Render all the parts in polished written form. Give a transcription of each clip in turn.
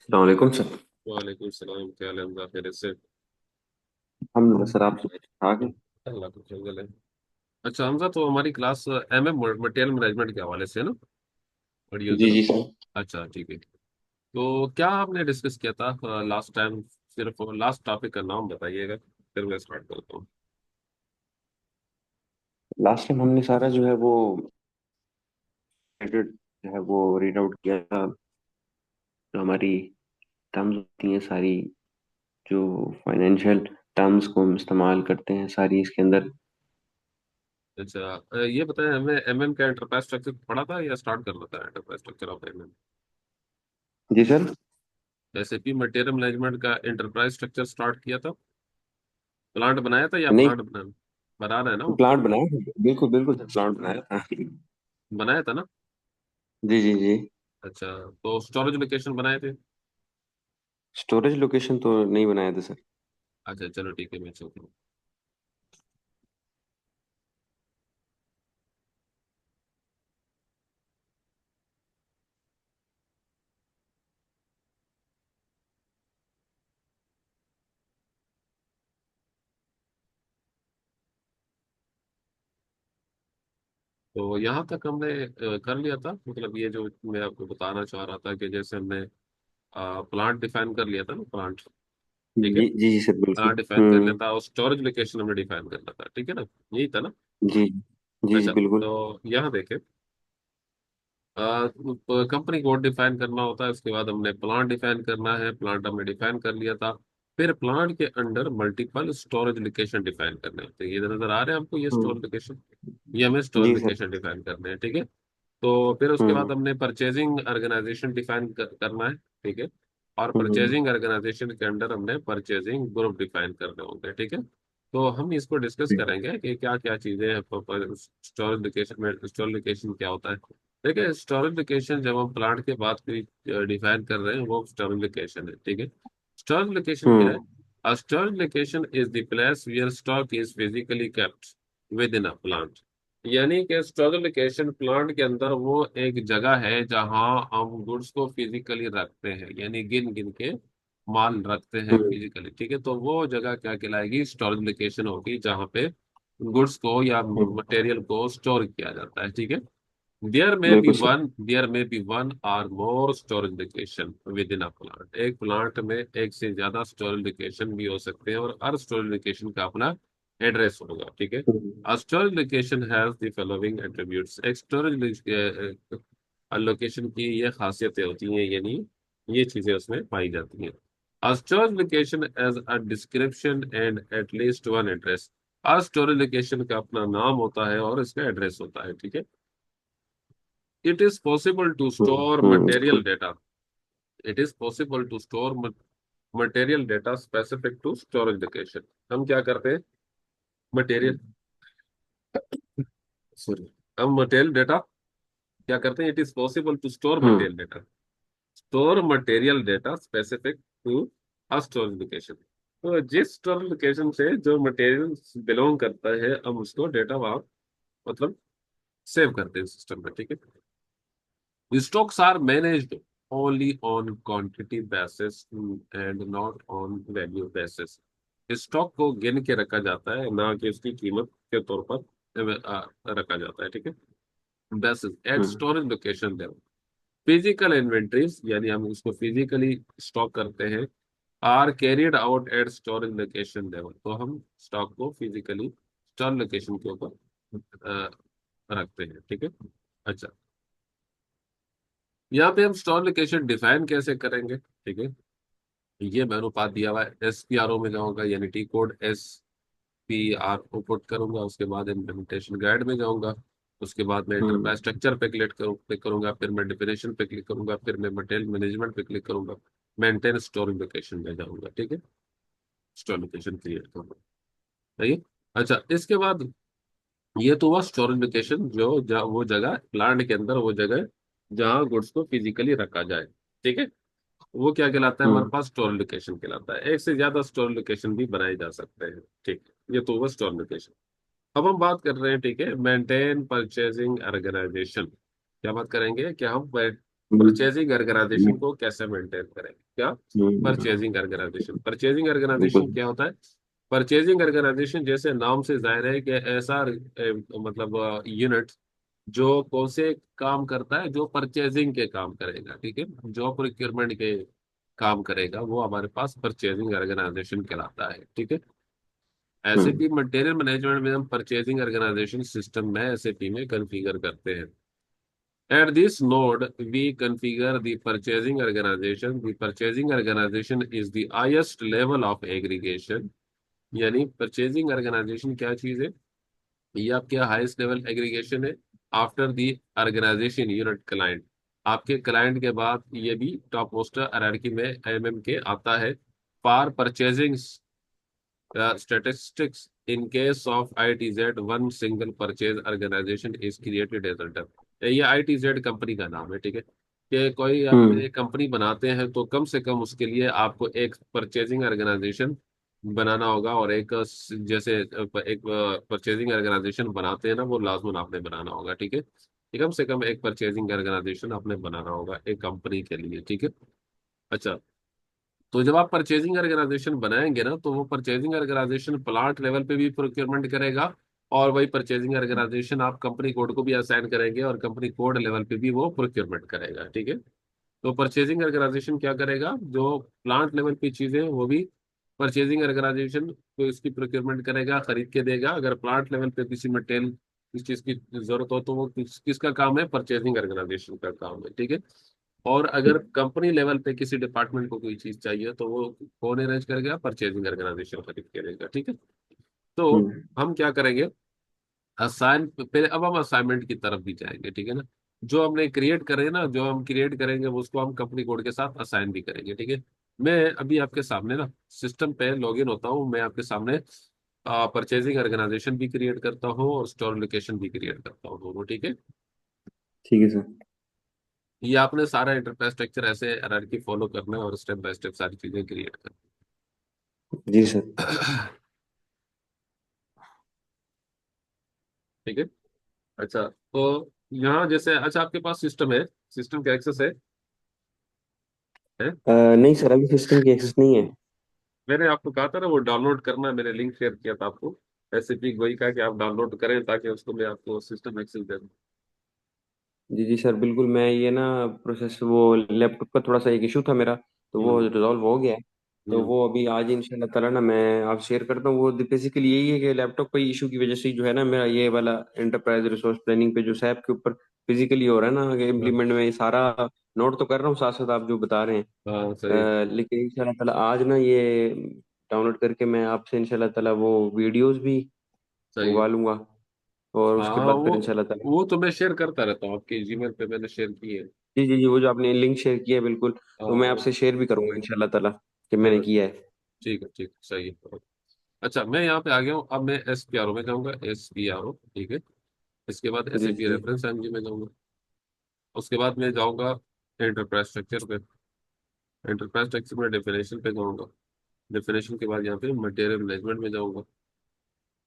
अलैक्म sir. वालेकुम सलाम। क्या हाल है हमजा? खैरियत से? अलहमदुलिल्लाह सर, आप सुनाइए, ठीक ठाक है। अल्लाह का फजल है। अच्छा हमजा, तो हमारी क्लास एमएम मटेरियल मैनेजमेंट के हवाले से है ना? पढ़ी हो जी जरा। जी सर। अच्छा ठीक है। तो क्या आपने डिस्कस किया था लास्ट टाइम? सिर्फ लास्ट टॉपिक का नाम बताइएगा, फिर मैं स्टार्ट करता हूँ। लास्ट टाइम हमने सारा जो है वो related जो है वो रीड आउट किया था। जो हमारी टर्म्स होती हैं सारी, जो फाइनेंशियल टर्म्स को हम इस्तेमाल करते हैं सारी इसके अंदर। अच्छा, ये बताएं, हमें एमएम का एंटरप्राइज स्ट्रक्चर पढ़ा था या स्टार्ट करना था एंटरप्राइज स्ट्रक्चर ऑफ एमएम? जी सर। एसएपी मटेरियल मैनेजमेंट का एंटरप्राइज स्ट्रक्चर स्टार्ट किया था? प्लांट बनाया था या नहीं, प्लांट बना रहे हैं ना वो प्लांट प्लांट? बनाया था, बिल्कुल बिल्कुल सर, प्लांट बनाया था। बनाया था ना? जी जी जी। अच्छा, तो स्टोरेज लोकेशन बनाए थे? स्टोरेज लोकेशन तो नहीं बनाया था सर। अच्छा चलो ठीक है, मैं चलता हूँ। तो यहाँ तक हमने कर लिया था, मतलब ये जो मैं आपको बताना चाह रहा था कि जैसे हमने प्लांट डिफाइन कर लिया था ना, प्लांट। ठीक है, जी जी जी सर, बिल्कुल। प्लांट डिफाइन कर लिया था और स्टोरेज लोकेशन हमने डिफाइन करना था, ठीक है ना? यही था ना? जी जी जी अच्छा, बिल्कुल। तो यहाँ देखें, कंपनी कोड डिफाइन करना होता है, उसके बाद हमने प्लांट डिफाइन करना है, प्लांट हमने डिफाइन कर लिया था। फिर प्लांट के under multiple storage location define करने होते हैं। ये नजर आ रहे हैं आपको, ये हम्म। Storage location? ये हमें स्टोरेज जी सर। लोकेशन डिफाइन करने हैं, ठीक है। तो फिर उसके बाद हम्म हमने परचेजिंग ऑर्गेनाइजेशन डिफाइन करना है, ठीक है। और हम्म परचेजिंग ऑर्गेनाइजेशन के अंडर हमने परचेजिंग ग्रुप डिफाइन करने होंगे, ठीक है। तो हम इसको डिस्कस हम्म करेंगे कि क्या क्या चीजें हैं। स्टोरेज लोकेशन में स्टोरेज लोकेशन क्या होता है? देखिए, स्टोरेज लोकेशन जब हम प्लांट के बाद की डिफाइन कर रहे हैं, वो स्टोरेज लोकेशन है, ठीक है। स्टोरेज लोकेशन क्या है? हम्म A storage location is the place where stock is physically kept within a plant। यानी कि स्टोरेज लोकेशन प्लांट के अंदर वो एक जगह है जहां हम गुड्स को फिजिकली रखते हैं, यानी गिन गिन के माल रखते हैं हम्म, फिजिकली, ठीक है। तो वो जगह क्या कहलाएगी? स्टोरेज लोकेशन होगी, जहां पे गुड्स को या हम्म, मटेरियल को स्टोर किया जाता है, ठीक है। बिल्कुल sir. There may be one or more storage location within a plant. एक प्लांट में एक से ज्यादा स्टोरेज लोकेशन भी हो सकते हैं और हर स्टोरेज लोकेशन का अपना एड्रेस होगा, ठीक है। हम्म, A storage location has the following attributes। एक स्टोरेज लोकेशन की ये खासियतें होती हैं, यानी ये चीजें उसमें पाई जाती हैं। A storage location as a description and at least one address। Her storage location का अपना नाम होता है और इसका एड्रेस होता है, ठीक है। It is possible to store material बिल्कुल। data। It is possible to store material data specific to storage location। हम क्या करते हैं? मटेरियल, सॉरी, हम मटेरियल डेटा क्या करते हैं? It is possible to store hmm material data. Store material data specific to a storage location. तो जिस स्टोरेज लोकेशन से जो मटेरियल बिलोंग करता है, हम उसको डेटा वहां, मतलब सेव करते हैं सिस्टम में, ठीक है। Stocks are managed only on quantity basis and not on value basis। Stock को गिन के रखा जाता है, ना कि उसकी कीमत के तौर पर रखा जाता है, ठीक है। Basis at hmm storage location level. Physical inventories, यानी हम उसको फिजिकली स्टॉक करते हैं, are carried out at storage location level. तो हम स्टॉक को फिजिकली स्टोर लोकेशन के ऊपर रखते हैं, ठीक है। अच्छा, यहाँ पे हम स्टोर लोकेशन डिफाइन कैसे करेंगे, ठीक है। ये मैं अनुपात दिया हुआ है, SPRO में जाऊंगा, यानी टी कोड SPR को पुट करूंगा, उसके बाद इम्प्लीमेंटेशन गाइड में जाऊंगा, उसके बाद मैं हम्म एंटरप्राइज स्ट्रक्चर पे क्लिक करूंगा, फिर मैं डिफिनेशन पे क्लिक करूंगा, फिर मैं मटेरियल मैनेजमेंट पे क्लिक करूंगा, मेंटेन स्टोरेज लोकेशन में जाऊंगा, ठीक है। स्टोर लोकेशन क्रिएट करूंगा, सही है। अच्छा, इसके बाद ये तो हुआ स्टोरेज लोकेशन, वो जगह प्लांट के अंदर, वो जगह जहाँ गुड्स को फिजिकली रखा जाए, ठीक है। वो क्या कहलाता है? हमारे हम्म पास स्टोर लोकेशन कहलाता है। एक से ज्यादा स्टोर लोकेशन भी बनाए जा सकते हैं, ठीक है। ये तो हुआ स्टोर लोकेशन। अब हम बात कर रहे हैं, ठीक है, मेंटेन परचेजिंग ऑर्गेनाइजेशन। क्या बात करेंगे कि हम हम्म, परचेजिंग ऑर्गेनाइजेशन को कैसे मेंटेन करें, क्या? परचेजिंग ऑर्गेनाइजेशन, परचेजिंग ऑर्गेनाइजेशन बिल्कुल। क्या होता है? परचेजिंग ऑर्गेनाइजेशन जैसे नाम से जाहिर है कि ऐसा मतलब यूनिट जो कौन से काम करता है, जो परचेजिंग के काम करेगा, ठीक है, जो प्रोक्योरमेंट के काम करेगा, वो हमारे पास परचेजिंग ऑर्गेनाइजेशन कहलाता है, ठीक है। हम्म एसएपी मटेरियल मैनेजमेंट में हम परचेजिंग ऑर्गेनाइजेशन सिस्टम में एसएपी में कॉन्फ़िगर करते हैं। At this node, we configure the purchasing organization. The purchasing organization is the highest level of aggregation. यानी परचेजिंग ऑर्गेनाइजेशन क्या चीज है? ये आपके हाईएस्ट लेवल एग्रीगेशन है after the organisation unit client. आपके क्लाइंट के बाद ये भी टॉप मोस्ट हायरार्की में एमएम के आता है। For purchasing statistics, in case of ITZ, one single purchase organization is created as a term। ये ITZ कंपनी का नाम है, ठीक है, कि कोई हम्म आपने कंपनी बनाते हैं तो कम से कम उसके लिए आपको एक परचेजिंग ऑर्गेनाइजेशन बनाना होगा, और एक जैसे एक परचेजिंग ऑर्गेनाइजेशन बनाते हैं ना, वो लाजमन आपने बनाना होगा, ठीक है, कि कम से कम एक परचेजिंग ऑर्गेनाइजेशन आपने बनाना होगा एक कंपनी के लिए, ठीक है। अच्छा, तो जब आप परचेजिंग ऑर्गेनाइजेशन बनाएंगे ना, तो वो परचेजिंग ऑर्गेनाइजेशन प्लांट लेवल पे भी प्रोक्योरमेंट करेगा, और वही परचेजिंग ऑर्गेनाइजेशन आप कंपनी कोड को भी असाइन करेंगे, और कंपनी कोड लेवल पे भी वो प्रोक्योरमेंट करेगा, ठीक है। तो परचेजिंग ऑर्गेनाइजेशन क्या करेगा, जो प्लांट लेवल की चीजें वो भी परचेजिंग ऑर्गेनाइजेशन तो इसकी प्रोक्योरमेंट करेगा, खरीद के देगा। अगर प्लांट लेवल पे किसी मटेरियल किस चीज की जरूरत हो तो वो किसका काम है? परचेजिंग ऑर्गेनाइजेशन का काम है, ठीक है। और अगर कंपनी लेवल पे किसी डिपार्टमेंट को कोई चीज चाहिए तो वो कौन अरेंज करेगा? परचेजिंग ऑर्गेनाइजेशन खरीद के देगा, ठीक है। तो हम्म। हम क्या करेंगे, असाइन पहले, अब हम असाइनमेंट की तरफ भी जाएंगे, ठीक है ना। जो हमने क्रिएट करे ना, जो हम क्रिएट करेंगे वो उसको हम कंपनी कोड के साथ असाइन भी करेंगे, ठीक है। मैं अभी आपके सामने ना सिस्टम पे लॉगिन होता हूँ, मैं आपके सामने परचेजिंग ऑर्गेनाइजेशन भी क्रिएट करता हूँ और स्टोर लोकेशन भी क्रिएट करता हूँ, दोनों, ठीक है। ठीक है सर। ये आपने सारा इंटरफेस स्ट्रक्चर ऐसे हायरार्की फॉलो करना है और स्टेप बाय स्टेप सारी चीजें क्रिएट जी सर। ठीक है। अच्छा, तो यहाँ जैसे, अच्छा आपके पास सिस्टम है, सिस्टम का एक्सेस है? नहीं सर, अभी सिस्टम की एक्सेस नहीं है। मैंने आपको कहा था ना वो डाउनलोड करना, मैंने लिंक शेयर किया था आपको, रेसिपी वही का कि आप डाउनलोड करें ताकि उसको मैं आपको सिस्टम एक्सेस दे दूँ। जी जी सर, बिल्कुल। मैं ये ना प्रोसेस, वो लैपटॉप का थोड़ा सा एक इशू था मेरा, तो वो हम्म। रिजॉल्व हो गया है। तो हम्म। वो अभी आज इंशाल्लाह ताला ना मैं आप शेयर करता हूँ। वो बेसिकली यही है कि लैपटॉप का इशू की वजह से ही जो है ना, मेरा ये वाला एंटरप्राइज रिसोर्स प्लानिंग पे जो सैप के ऊपर फिजिकली हो रहा है ना हाँ। इम्प्लीमेंट, में ये सारा नोट तो कर रहा हूँ साथ साथ आप जो बता रहे हैं। हाँ, सही। लेकिन इंशाल्लाह ताला आज ना ये डाउनलोड करके मैं आपसे इंशाल्लाह ताला वो वीडियोस भी सही है। मंगवा लूंगा। और उसके हाँ, बाद वो फिर इंशाल्लाह ताला। वो तो मैं शेयर करता रहता हूँ, आपके जीमेल पे मैंने शेयर की है। जी जी जी, वो जो आपने लिंक शेयर किया है, बिल्कुल। तो मैं हाँ, आपसे शेयर भी करूंगा इंशाल्लाह ताला कि मैंने चलो, किया है। ठीक है, ठीक है, सही है। अच्छा, मैं यहाँ पे आ गया हूँ, अब मैं SPRO में जाऊँगा, SPRO, ठीक है। इसके बाद जी SAP जी रेफरेंस IMG में जाऊँगा। उसके बाद मैं जाऊँगा एंटरप्राइज स्ट्रक्चर पे। एंटरप्राइज स्ट्रक्चर में डेफिनेशन पे जाऊँगा। डेफिनेशन के बाद यहाँ पे मटेरियल मैनेजमेंट में जाऊँगा।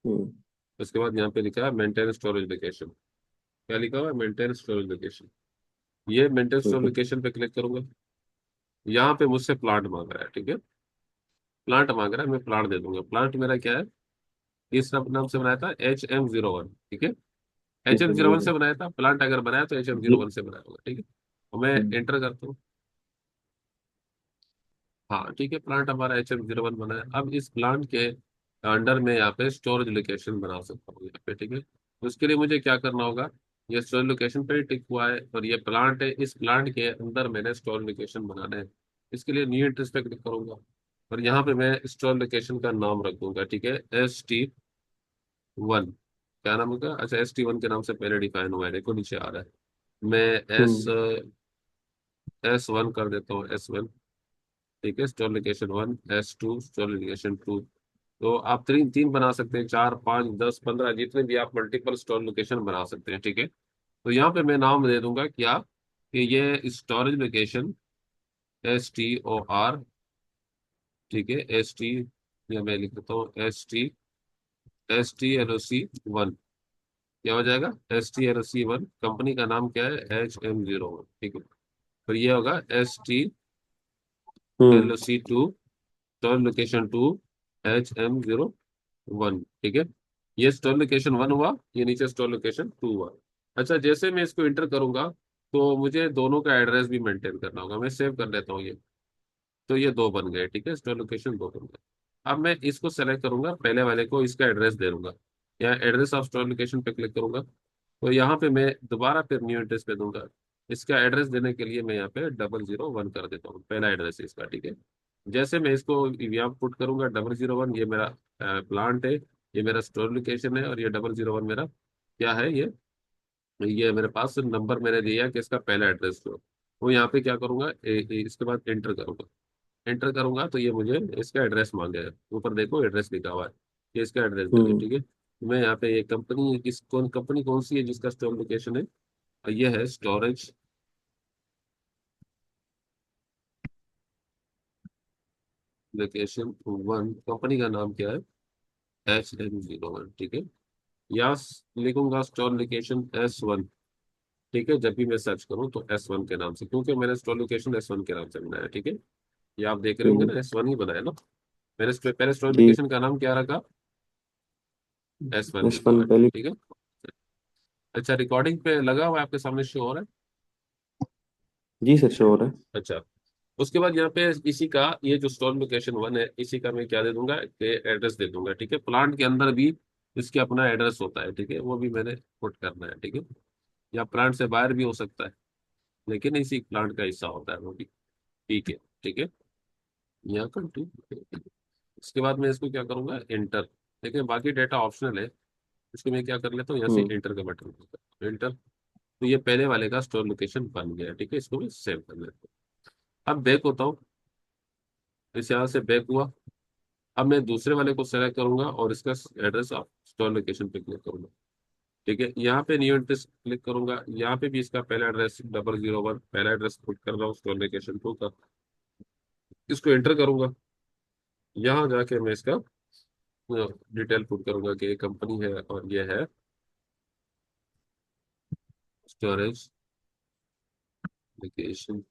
हम्म उसके बाद यहाँ पे लिखा है मेंटेन स्टोरेज लोकेशन। क्या लिखा हुआ है? Maintain storage location. ये मेंटेन ठीक स्टोरेज है। लोकेशन पे क्लिक करूंगा। यहाँ पे मुझसे प्लांट मांग रहा है, ठीक है। प्लांट मांग रहा है, मैं प्लांट दे दूंगा। प्लांट मेरा क्या है? इस नाम से बनाया था, HM01, ठीक है। एच ठीक एम है। जीरो जी वन जी से बनाया था प्लांट, अगर बनाया तो HM01 जी। से बनाया होगा, ठीक है। और मैं हम्म एंटर करता हूँ। हाँ, ठीक है, प्लांट हमारा HM01 बना है। अब इस प्लांट के अंडर में यहाँ पे स्टोरेज लोकेशन बना सकता हूँ यहाँ पे, ठीक है। तो उसके लिए मुझे क्या करना होगा? ये स्टोरेज लोकेशन पे ही टिक हुआ है और ये प्लांट है, इस प्लांट के अंदर मैंने स्टोरेज लोकेशन बनाना है। इसके लिए न्यू इंटरेस्ट पे क्लिक करूंगा और यहाँ पे मैं स्टोरेज लोकेशन का नाम रख दूंगा, ठीक है, ST1। क्या नाम होगा? अच्छा, ST1 के नाम से पहले डिफाइन हुआ है, देखो नीचे आ रहा है। मैं एस हम्म S1 कर देता हूँ, S1, ठीक है। Store location 1, S2 store location 2। तो आप तीन तीन बना सकते हैं, 4, 5, 10, 15, जितने भी आप मल्टीपल स्टोर लोकेशन बना सकते हैं, ठीक है। तो यहाँ पे मैं नाम दे दूंगा क्या, कि ये स्टोरेज लोकेशन STOR, ठीक है, ST, या मैं लिख देता हूँ STLOC1। क्या हो जाएगा? STLOC1। कंपनी का नाम क्या है? HM01, ठीक है। फिर ये होगा हम्म। STLC2 store location 2 HM01। ठीक है, ये स्टोर लोकेशन 1 हुआ, ये नीचे स्टोर लोकेशन 2 हुआ। अच्छा, जैसे मैं इसको इंटर करूंगा तो मुझे दोनों का एड्रेस भी मेंटेन करना होगा। मैं सेव कर लेता हूँ ये। तो ये दो बन गए, ठीक है, स्टोर लोकेशन दो बन गए। अब मैं इसको सेलेक्ट करूंगा, पहले वाले को इसका एड्रेस दे दूंगा, या एड्रेस ऑफ स्टोर लोकेशन पे क्लिक करूंगा। तो यहाँ पे मैं दोबारा फिर न्यू एड्रेस पे दूंगा। इसका एड्रेस देने के लिए मैं यहाँ पे 001 कर देता हूँ, पहला एड्रेस है इसका। ठीक है, जैसे मैं इसको यहाँ पुट करूंगा 001, ये मेरा प्लांट है, ये मेरा स्टोर लोकेशन है, और ये 001 मेरा क्या है, ये मेरे पास नंबर मैंने दिया कि इसका पहला एड्रेस जो, वो यहाँ पे क्या करूंगा, इसके बाद एंटर करूंगा। एंटर करूंगा तो ये मुझे इसका एड्रेस मांगेगा। ऊपर देखो एड्रेस लिखा हुआ है, ये इसका एड्रेस दे दो। हम्म। ठीक है, तो मैं यहाँ पे ये कंपनी, किस कौन कंपनी कौन सी है जिसका स्टोर लोकेशन है, ये है स्टोरेज लोकेशन 1। कंपनी का नाम क्या है, HM01। ठीक है, या लिखूंगा स्टोर लोकेशन S1। ठीक है, जब भी मैं सर्च करूं तो S1 के नाम से, क्योंकि मैंने स्टोर लोकेशन S1 के नाम से बनाया। ठीक है, ये आप देख रहे होंगे हम्म। ना, S1 ही बनाया ना। मैंने पहले स्टोर जी। लोकेशन का नाम क्या रखा, S1 लिखा S1 हुआ है। पहले। ठीक है। अच्छा, रिकॉर्डिंग पे लगा हुआ है, आपके सामने शो हो रहा है। जी सर, श्योर है। अच्छा, उसके बाद यहाँ पे इसी का, ये जो स्टोर लोकेशन 1 है, इसी का मैं क्या दे दूंगा कि एड्रेस दे दूंगा। ठीक है, प्लांट के अंदर भी इसके अपना एड्रेस होता है। ठीक है, वो भी मैंने पुट करना है। ठीक है, या प्लांट से बाहर भी हो सकता है, लेकिन इसी प्लांट का हिस्सा होता है वो भी। ठीक है। ठीक है, यहाँ कंटिन्यू। इसके बाद मैं इसको क्या करूंगा, इंटर। ठीक है, बाकी डेटा ऑप्शनल है, इसको मैं क्या कर लेता हूँ, यहाँ से हम्म। इंटर का बटन, इंटर। तो ये पहले वाले का स्टोर लोकेशन बन गया। ठीक है, इसको मैं सेव कर लेता हूँ। अब बैक होता हूँ, इस यहाँ से बैक हुआ। अब मैं दूसरे वाले को सेलेक्ट करूंगा और इसका एड्रेस ऑफ स्टोर लोकेशन पे क्लिक करूंगा। ठीक है, यहाँ पे न्यू एड्रेस क्लिक करूंगा, यहाँ पे भी इसका पहला एड्रेस 001, पहला एड्रेस पुट कर रहा हूँ स्टोर लोकेशन 2 का। इसको एंटर करूंगा, यहाँ जाके मैं इसका डिटेल पुट करूंगा कि ये कंपनी है और ये है स्टोरेज लोकेशन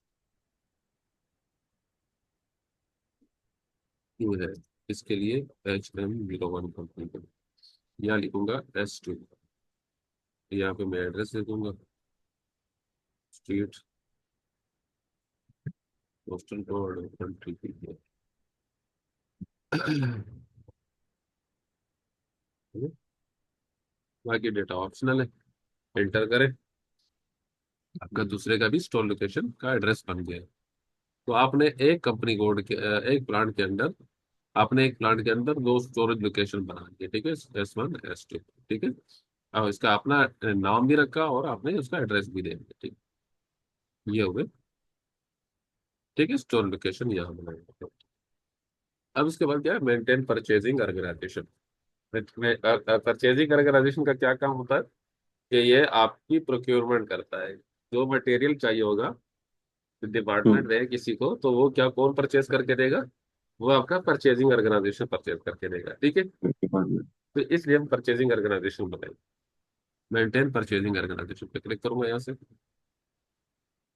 2 है, इसके लिए HM01 कंपनी का। यहाँ लिखूंगा S2। यहाँ पे मैं एड्रेस दे दूंगा, स्ट्रीट, पोस्टल कोड, कंट्री। बाकी डेटा ऑप्शनल है, एंटर करें। आपका दूसरे का भी स्टोर लोकेशन का एड्रेस बन गया है। तो आपने एक कंपनी कोड के एक प्लांट के अंदर, आपने एक प्लांट के अंदर दो स्टोरेज लोकेशन बना दिए। ठीक है, S1 S2। ठीक है, अब इसका अपना नाम भी रखा और आपने उसका एड्रेस भी दे दिया। ठीक, ये हो गए। ठीक है, स्टोर लोकेशन यहाँ बनाएंगे। अब इसके बाद क्या है, maintain purchasing organisation. Purchasing organisation का क्या काम होता है कि ये आपकी प्रोक्योरमेंट करता है। जो मटेरियल चाहिए होगा, डिपार्टमेंट हम्म। रहे किसी को, तो वो क्या, कौन परचेज करके देगा, वो आपका परचेजिंग ऑर्गेनाइजेशन परचेज करके देगा। ठीक है, डिपार्टमेंट। तो इसलिए हम परचेजिंग ऑर्गेनाइजेशन बनाएंगे। मेंटेन परचेजिंग ऑर्गेनाइजेशन पे क्लिक करूंगा यहाँ से।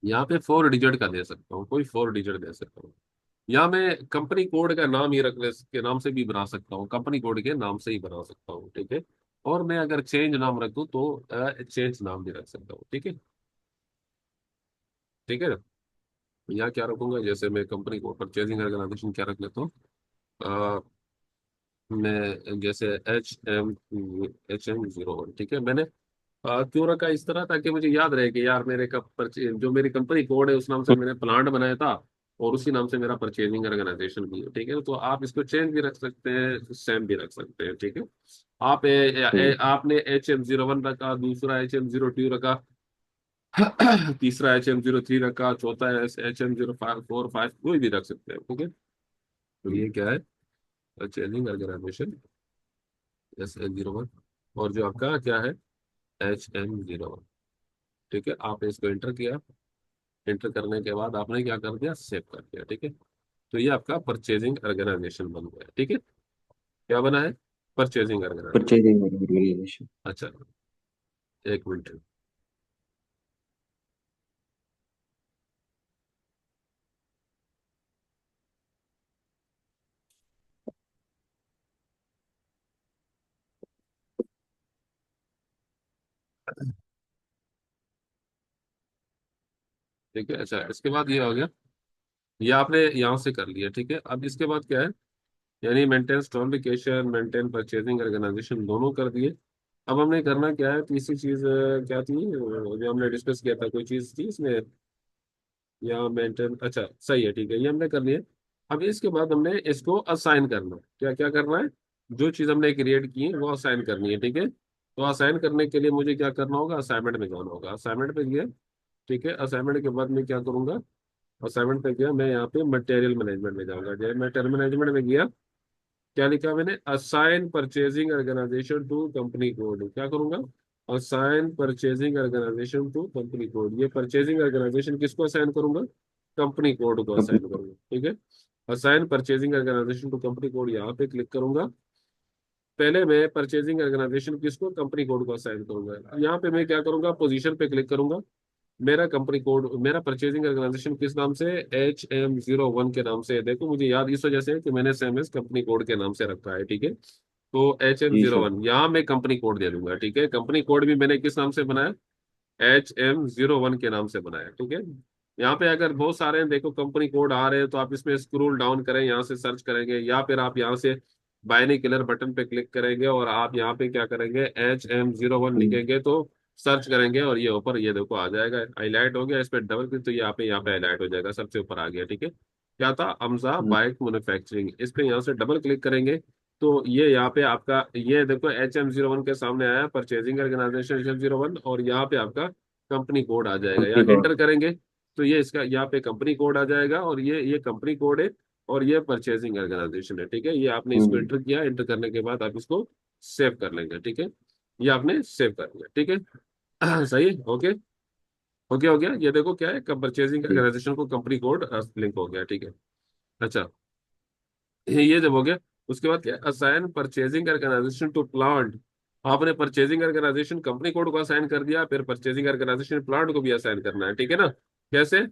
यहाँ पे 4 डिजिट का दे सकता हूँ, कोई 4 डिजिट दे सकता हूँ। या मैं कंपनी कोड का नाम ही रख ले के नाम से भी बना सकता हूँ, कंपनी कोड के नाम से ही बना सकता हूँ। ठीक है, और मैं अगर चेंज नाम रख दूँ तो चेंज नाम भी रख सकता हूँ। ठीक है। ठीक है, यहाँ क्या रखूंगा, जैसे मैं कंपनी कोड परचेजिंग ऑर्गेनाइजेशन क्या रख लेता हूँ, मैं जैसे HM01। ठीक है, मैंने क्यों रखा इस तरह, ताकि मुझे याद रहे कि यार मेरे का जो मेरी कंपनी कोड है उस नाम से मैंने प्लांट बनाया था, और उसी नाम से मेरा परचेजिंग ऑर्गेनाइजेशन भी है। ठीक है, तो आप इसको चेंज भी रख सकते हैं, सेम भी रख सकते हैं। ठीक है, आप आपने HM01 रखा, दूसरा HM02 रखा, तीसरा HM03 रखा, चौथा HM04 5 कोई भी रख सकते हैं। ठीक है, तो ये क्या है, परचेजिंग ऑर्गेनाइजेशन SN01, और जो आपका क्या है, HM01। ठीक है, आपने इसको एंटर किया। एंटर करने के बाद आपने क्या कर दिया, सेव कर दिया। ठीक है, तो ये आपका परचेजिंग ऑर्गेनाइजेशन बन गया। ठीक है, क्या बना है, परचेजिंग ऑर्गेनाइजेशन। Purchasing organisation. अच्छा, एक मिनट। ठीक है। अच्छा, इसके बाद ये हो गया, ये आपने यहाँ से कर लिया। ठीक है, अब इसके बाद क्या है, यानी maintain store location, maintain purchasing organisation दोनों कर दिए। अब हमने करना क्या है, तीसरी चीज क्या थी, जो हमने डिस्कस किया था, कोई चीज थी इसमें, या मेंटेन, अच्छा सही है, ठीक है, ये हमने कर लिया। अब इसके बाद हमने इसको असाइन करना है। क्या क्या करना है, जो चीज हमने क्रिएट की है वो असाइन करनी है। ठीक है, तो असाइन करने के लिए मुझे क्या करना होगा, असाइनमेंट में जाना होगा। असाइनमेंट पे गया, ठीक है, असाइनमेंट के बाद मैं क्या करूंगा, असाइनमेंट पे गया मैं, यहाँ पे मटेरियल मैनेजमेंट में जाऊंगा। जब मटेरियल मैनेजमेंट में गया, क्या लिखा मैंने, assign purchasing organisation to company code. क्या करूंगा, assign purchasing organisation to company code. ये परचेजिंग ऑर्गेनाइजेशन किसको असाइन करूंगा, कंपनी कोड को कंपनी असाइन कोड। करूंगा। ठीक है, assign purchasing organisation to company code, यहाँ पे क्लिक करूंगा। पहले मैं परचेजिंग ऑर्गेनाइजेशन किसको, कंपनी कोड को असाइन करूंगा। यहाँ पे मैं क्या करूंगा, पोजीशन पे क्लिक करूंगा। मेरा कंपनी कोड, मेरा परचेजिंग ऑर्गेनाइजेशन किस नाम से, HM01 के नाम से है। देखो मुझे याद इस वजह से है कि मैंने SMS कंपनी कोड के नाम से रखा है। ठीक है, तो H M G zero sir. One यहाँ मैं कंपनी कोड दे दूंगा। ठीक है, कंपनी कोड भी मैंने किस नाम से बनाया, HM01 के नाम से बनाया। ठीक है, यहाँ पे अगर बहुत सारे हैं, देखो कंपनी कोड आ रहे हैं, तो आप इसमें स्क्रॉल डाउन करें, यहाँ से सर्च करेंगे, या फिर आप यहाँ से बायनी किलर बटन पे क्लिक करेंगे और आप यहाँ पे क्या करेंगे, HM01 हम्म, लिखेंगे तो सर्च करेंगे, और ये ऊपर ये देखो आ जाएगा, हाईलाइट हो गया। इस पे डबल क्लिक तो यहाँ पे हाईलाइट हो जाएगा, सबसे ऊपर आ गया। ठीक है, क्या था, अमजा हम्म, बाइक मैन्युफैक्चरिंग। इस पे यहाँ से डबल क्लिक करेंगे तो ये यहाँ पे आपका, ये देखो HM01 के सामने आया, परचेजिंग ऑर्गेनाइजेशन HM01, और यहाँ पे आपका कंपनी कोड आ जाएगा। कंपनी यहाँ कोड। एंटर करेंगे तो ये इसका यहाँ पे कंपनी कोड आ जाएगा, और ये कंपनी कोड है, और ये परचेजिंग ऑर्गेनाइजेशन है। ठीक है, ये आपने इसको हम्म। एंटर किया, एंटर करने के बाद आप इसको सेव कर लेंगे। ठीक है, ये आपने सेव कर लिया। ठीक है, सही है, ओके, ओके हो गया। ये देखो क्या है, परचेजिंग जी। ऑर्गेनाइजेशन को कंपनी कोड लिंक हो गया। ठीक है, अच्छा, ये जब हो गया, उसके बाद क्या, assign purchasing organisation to plant. आपने परचेजिंग ऑर्गेनाइजेशन कंपनी कोड को असाइन कर दिया, फिर परचेजिंग ऑर्गेनाइजेशन प्लांट को भी असाइन करना है। ठीक है ना, कैसे,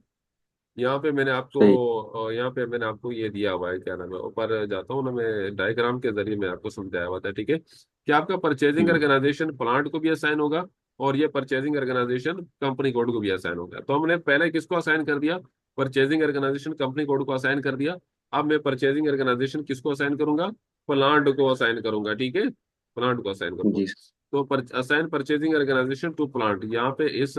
यहाँ पे मैंने सही। आपको, यहाँ पे मैंने आपको ये दिया हुआ है, क्या नाम है, ऊपर जाता हूँ ना मैं, डायग्राम के जरिए मैं आपको समझाया हुआ था। ठीक है, कि आपका परचेजिंग हम्म। ऑर्गेनाइजेशन प्लांट को भी असाइन होगा, और ये परचेजिंग ऑर्गेनाइजेशन कंपनी कोड को भी असाइन होगा। तो हमने पहले किसको असाइन कर दिया, परचेजिंग ऑर्गेनाइजेशन कंपनी कोड को असाइन कर दिया। अब मैं परचेजिंग ऑर्गेनाइजेशन किसको असाइन करूंगा, प्लांट को असाइन करूंगा। ठीक है, प्लांट को असाइन करूंगा। जी सर। तो assign purchasing organisation to plant, यहाँ पे इस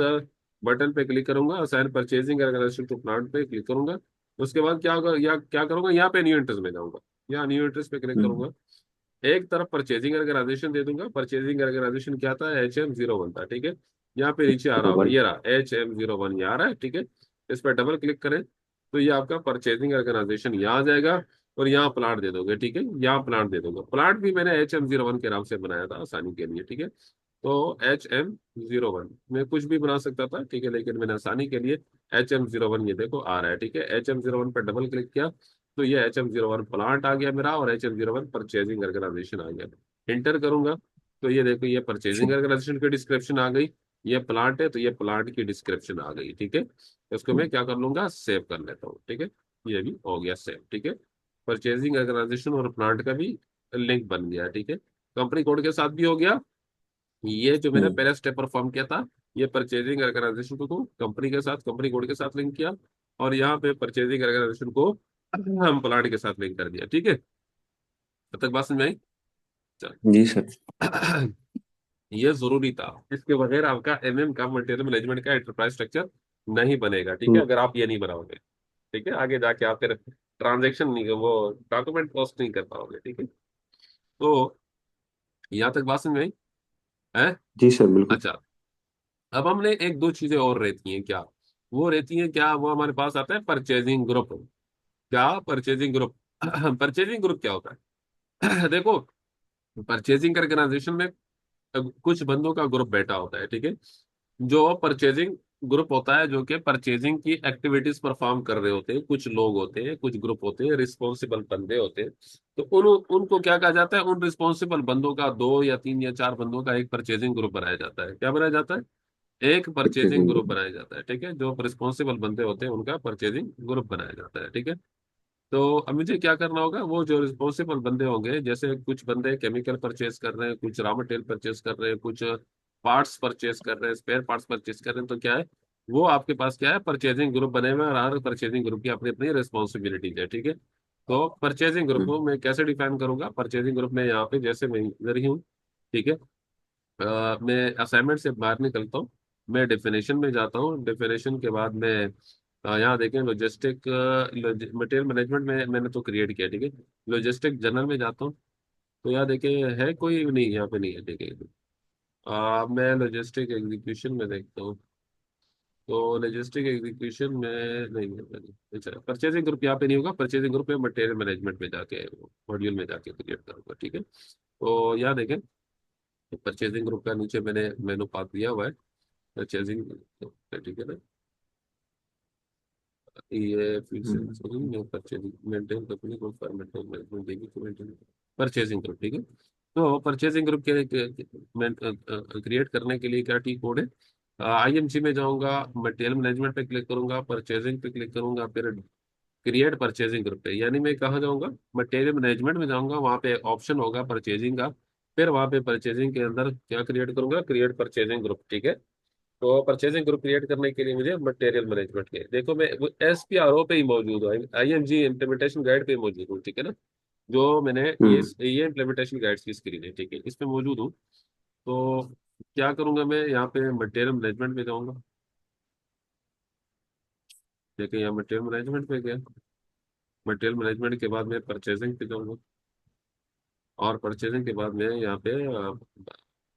बटन पे क्लिक करूंगा, assign purchasing organisation to plant पे क्लिक करूंगा। उसके बाद क्या होगा, या क्या करूंगा, यहाँ पे न्यू इंटरेस्ट में जाऊंगा, यहाँ न्यू इंटरेस्ट पे क्लिक हम्म। करूंगा। एक तरफ परचेजिंग ऑर्गेनाइजेशन दे दूंगा, परचेजिंग ऑर्गेनाइजेशन क्या था, HM01 था। ठीक है, यहाँ पे नीचे आ रहा जीरो होगा, वन। ये रहा HM01, ये आ रहा है। ठीक है, इस पर डबल क्लिक करें तो ये आपका परचेजिंग ऑर्गेनाइजेशन यहाँ आ जाएगा, और यहाँ प्लांट दे दोगे। ठीक है, यहाँ प्लांट दे दोगे, प्लांट भी मैंने HM01 के नाम से बनाया था आसानी के लिए। ठीक है, तो HM01 मैं कुछ भी बना सकता था। ठीक है, लेकिन मैंने आसानी के लिए HM01 ये देखो आ रहा है। ठीक है, HM01 पर डबल क्लिक किया तो ये HM01 प्लांट आ गया मेरा, और HM01 परचेजिंग ऑर्गेनाइजेशन आ गया। इंटर करूंगा तो ये देखो, ये परचेजिंग ऑर्गेनाइजेशन की डिस्क्रिप्शन आ गई, ये प्लांट है तो ये प्लांट की डिस्क्रिप्शन आ गई। ठीक है, इसको मैं क्या कर लूंगा, सेव कर लेता हूँ। ठीक है, ये भी हो गया सेव। ठीक है, परचेजिंग ऑर्गेनाइजेशन और प्लांट का भी लिंक बन गया। ठीक है, कंपनी कोड के साथ भी हो गया। ये जो मैंने हम्म। पहला स्टेप परफॉर्म किया था, ये परचेजिंग ऑर्गेनाइजेशन को कंपनी के साथ, कंपनी कोड के साथ लिंक किया, और यहाँ पे परचेजिंग ऑर्गेनाइजेशन को हम प्लांट के साथ लिंक कर दिया। ठीक है, तब तक बात समझ में आई। जी सर। चल। ये जरूरी था, इसके बगैर आपका MM का, मटेरियल मैनेजमेंट का एंटरप्राइज स्ट्रक्चर नहीं बनेगा। ठीक है, हम्म। अगर आप ये नहीं बनाओगे, ठीक है, आगे जाके आप फिर ट्रांजेक्शन नहीं, वो डॉक्यूमेंट पोस्ट नहीं कर पाओगे। ठीक है, तो यहाँ तक बात समझ में आई है। जी सर, बिल्कुल। अच्छा, अब हमने एक दो चीजें और रहती हैं, क्या वो रहती हैं, क्या वो हमारे पास आता है परचेजिंग ग्रुप। क्या परचेजिंग ग्रुप, परचेजिंग ग्रुप क्या होता है, देखो, परचेजिंग ऑर्गेनाइजेशन में कुछ बंदों का ग्रुप बैठा होता है। ठीक है, जो परचेजिंग ग्रुप होता है, जो कि परचेजिंग की एक्टिविटीज परफॉर्म कर रहे होते हैं, कुछ लोग होते हैं, कुछ ग्रुप होते हैं, रिस्पॉन्सिबल बंदे होते हैं। तो उनको क्या कहा जाता है, उन रिस्पॉन्सिबल बंदों का, दो या तीन या चार बंदों का एक परचेजिंग ग्रुप बनाया जाता है। क्या बनाया जाता है, एक परचेजिंग परचेजिंग ग्रुप ग्रुप। बनाया जाता है। ठीक है, जो रिस्पॉन्सिबल बंदे होते हैं उनका परचेजिंग ग्रुप बनाया जाता है। ठीक है, तो अब मुझे क्या करना होगा, वो जो रिस्पॉन्सिबल बंदे होंगे, जैसे कुछ बंदे केमिकल परचेज कर रहे हैं, कुछ रॉ मटेरियल परचेज कर रहे हैं, कुछ पार्ट्स परचेज कर रहे हैं, स्पेयर पार्ट्स परचेज कर रहे हैं, तो क्या है, वो आपके पास क्या है, परचेजिंग ग्रुप बने हुए हैं, और हर परचेजिंग ग्रुप की अपनी अपनी रिस्पॉन्सिबिलिटीज है, ठीक है। तो परचेजिंग ग्रुप को मैं कैसे डिफाइन करूंगा, परचेजिंग ग्रुप में यहाँ पे जैसे मैं इधर ही हूँ, ठीक है। मैं असाइनमेंट से बाहर निकलता हूँ, मैं डेफिनेशन में जाता हूँ, डेफिनेशन के बाद मैं यहाँ देखें लॉजिस्टिक मटेरियल मैनेजमेंट में मैंने तो क्रिएट किया, ठीक है। लॉजिस्टिक जनरल में जाता हूँ, तो यहाँ देखें है कोई नहीं, यहाँ पे नहीं है, ठीक है। मैं लॉजिस्टिक एग्जीक्यूशन में देखता हूँ, तो लॉजिस्टिक एग्जीक्यूशन में नहीं है, नहीं। अच्छा, परचेजिंग ग्रुप यहाँ पे नहीं होगा, परचेजिंग ग्रुप में मटेरियल मैनेजमेंट में जाके मॉड्यूल में जाके क्रिएट करूंगा, ठीक है। तो यहाँ देखें, परचेजिंग ग्रुप का नीचे मैंने मेनू पाथ दिया हुआ है, परचेजिंग, ठीक है ना। ये फिर से हम्म। परचेजिंग मेंटेन कंपनी को मेंटेन मैनेजमेंट देगी तो मेंटेन परचेजिंग ग्रुप, ठीक है। तो परचेजिंग ग्रुप के क्रिएट करने के लिए क्या टी कोड है, आईएमसी में जाऊंगा, मटेरियल मैनेजमेंट पे क्लिक करूंगा, परचेजिंग पे क्लिक करूंगा, फिर क्रिएट परचेजिंग ग्रुप पे, यानी मैं कहाँ जाऊंगा, मटेरियल मैनेजमेंट में जाऊंगा, वहां पे ऑप्शन होगा परचेजिंग का, फिर वहां पे परचेजिंग के अंदर क्या क्रिएट करूंगा, क्रिएट परचेजिंग ग्रुप, ठीक है। तो परचेजिंग ग्रुप क्रिएट करने के लिए मुझे मटेरियल मैनेजमेंट के देखो, मैं एसपीआरओ पे ही मौजूद हूँ, आईएमजी इम्प्लीमेंटेशन गाइड पे ही मौजूद हूँ, ठीक है ना। जो मैंने हम्म। ये इम्प्लीमेंटेशन गाइड्स की स्क्रीन है, ठीक है, इस पे मौजूद हूँ। तो क्या करूंगा, मैं यहाँ पे मटेरियल मैनेजमेंट में जाऊंगा, देखिए यहाँ मटेरियल मैनेजमेंट पे गया, मटेरियल मैनेजमेंट के बाद मैं परचेजिंग पे जाऊंगा, और परचेजिंग के बाद मैं यहाँ पे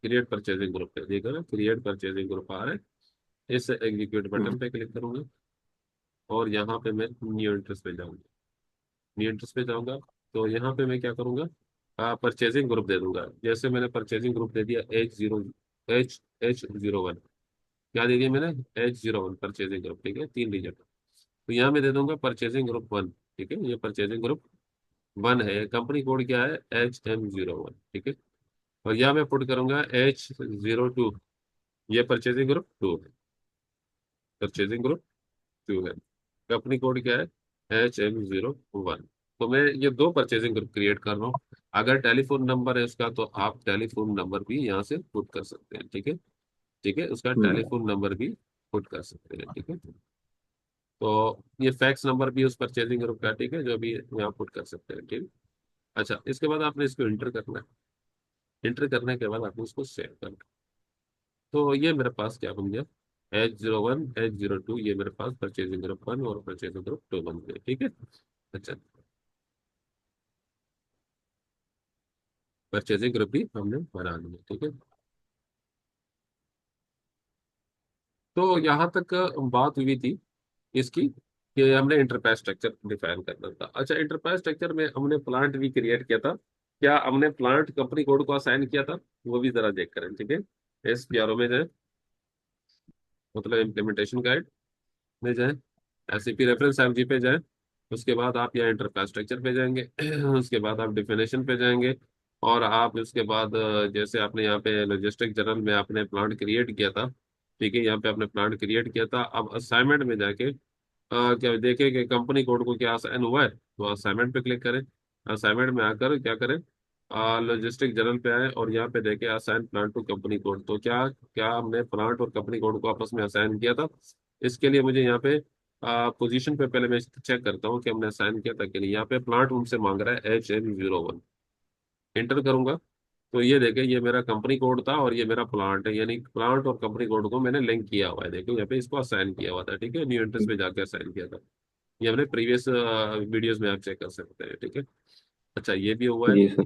क्रिएट परचेजिंग ग्रुप पे, देखा ना, क्रिएट परचेजिंग ग्रुप आ रहा है, इस एग्जीक्यूट हम्म। बटन पे क्लिक करूंगा, और यहाँ पे मैं न्यू इंटरेस्ट पे जाऊंगा, न्यू इंटरेस्ट पे जाऊंगा, तो यहाँ पे मैं क्या करूंगा, परचेजिंग ग्रुप दे दूंगा, जैसे मैंने परचेजिंग ग्रुप दे दिया एच 01, क्या दे दिया मैंने, H01 परचेजिंग ग्रुप, ठीक है, 3 डिजिट। तो यहाँ मैं दे दूंगा परचेजिंग ग्रुप 1, ठीक है, ये परचेजिंग ग्रुप 1 है, कंपनी कोड क्या है, HM01, ठीक है। और यहाँ मैं पुट करूंगा H02, ये परचेजिंग ग्रुप 2 है, परचेजिंग ग्रुप 2 है, कंपनी कोड क्या है, HM01। तो मैं ये दो परचेजिंग ग्रुप क्रिएट कर रहा हूँ, अगर टेलीफोन नंबर है उसका तो आप टेलीफोन नंबर भी यहाँ से पुट कर सकते हैं, ठीक है, ठीक है, उसका हम्म। टेलीफोन नंबर भी पुट कर सकते हैं, ठीक है। तो ये फैक्स नंबर भी उस परचेजिंग ग्रुप का, ठीक है, जो भी यहाँ पुट कर सकते हैं, ठीक है। अच्छा, इसके बाद आपने इसको इंटर करना है, इंटर करने के बाद आपने इसको सेव करना है। तो ये मेरे पास क्या बन गया, H01 H02, ये मेरे पास परचेजिंग ग्रुप 1 और परचेजिंग ग्रुप 2 बन गए, ठीक है। अच्छा, परचेजिंग ग्रुप भी हमने बना लिया, ठीक है। तो यहाँ तक बात हुई थी इसकी, कि हमने इंटरप्राइज स्ट्रक्चर डिफाइन करना था। अच्छा, इंटरप्राइज स्ट्रक्चर में हमने प्लांट भी क्रिएट किया था, क्या हमने प्लांट कंपनी कोड को असाइन किया था, वो भी जरा देख करें, ठीक है। एसपीआरओ में जाए, मतलब इम्प्लीमेंटेशन गाइड में जाए, एससीपी रेफरेंस एमजी पे जाए, उसके बाद आप यहाँ इंटरप्राइज स्ट्रक्चर पे जाएंगे, उसके बाद आप डिफिनेशन पे जाएंगे, और आप उसके बाद जैसे आपने यहाँ पे लॉजिस्टिक जनरल में आपने प्लांट क्रिएट किया था, ठीक है, यहाँ पे आपने प्लांट क्रिएट किया था, अब असाइनमेंट में जाके क्या देखें कि कंपनी कोड को क्या असाइन हुआ है, तो असाइनमेंट पे क्लिक करें, असाइनमेंट में आकर क्या करें, लॉजिस्टिक जनरल पे आए, और यहाँ पे देखें assign plant to company code, तो क्या क्या हमने प्लांट और कंपनी कोड को आपस में असाइन किया था। इसके लिए मुझे यहाँ पे पोजीशन पे पहले मैं चेक करता हूँ कि हमने असाइन किया था कि नहीं। यहाँ पे प्लांट उनसे मांग रहा है HM01, एंटर करूंगा, तो ये देखें, ये मेरा कंपनी कोड था और ये मेरा प्लांट है, यानी प्लांट और कंपनी कोड को मैंने लिंक किया हुआ है, देखो यहाँ पे इसको असाइन किया हुआ था, ठीक है, न्यू एंट्रेंस पे जाके असाइन किया था, ये हमने प्रीवियस वीडियोस में आप चेक कर सकते हैं, ठीक है। अच्छा, ये भी हुआ है। जी सर।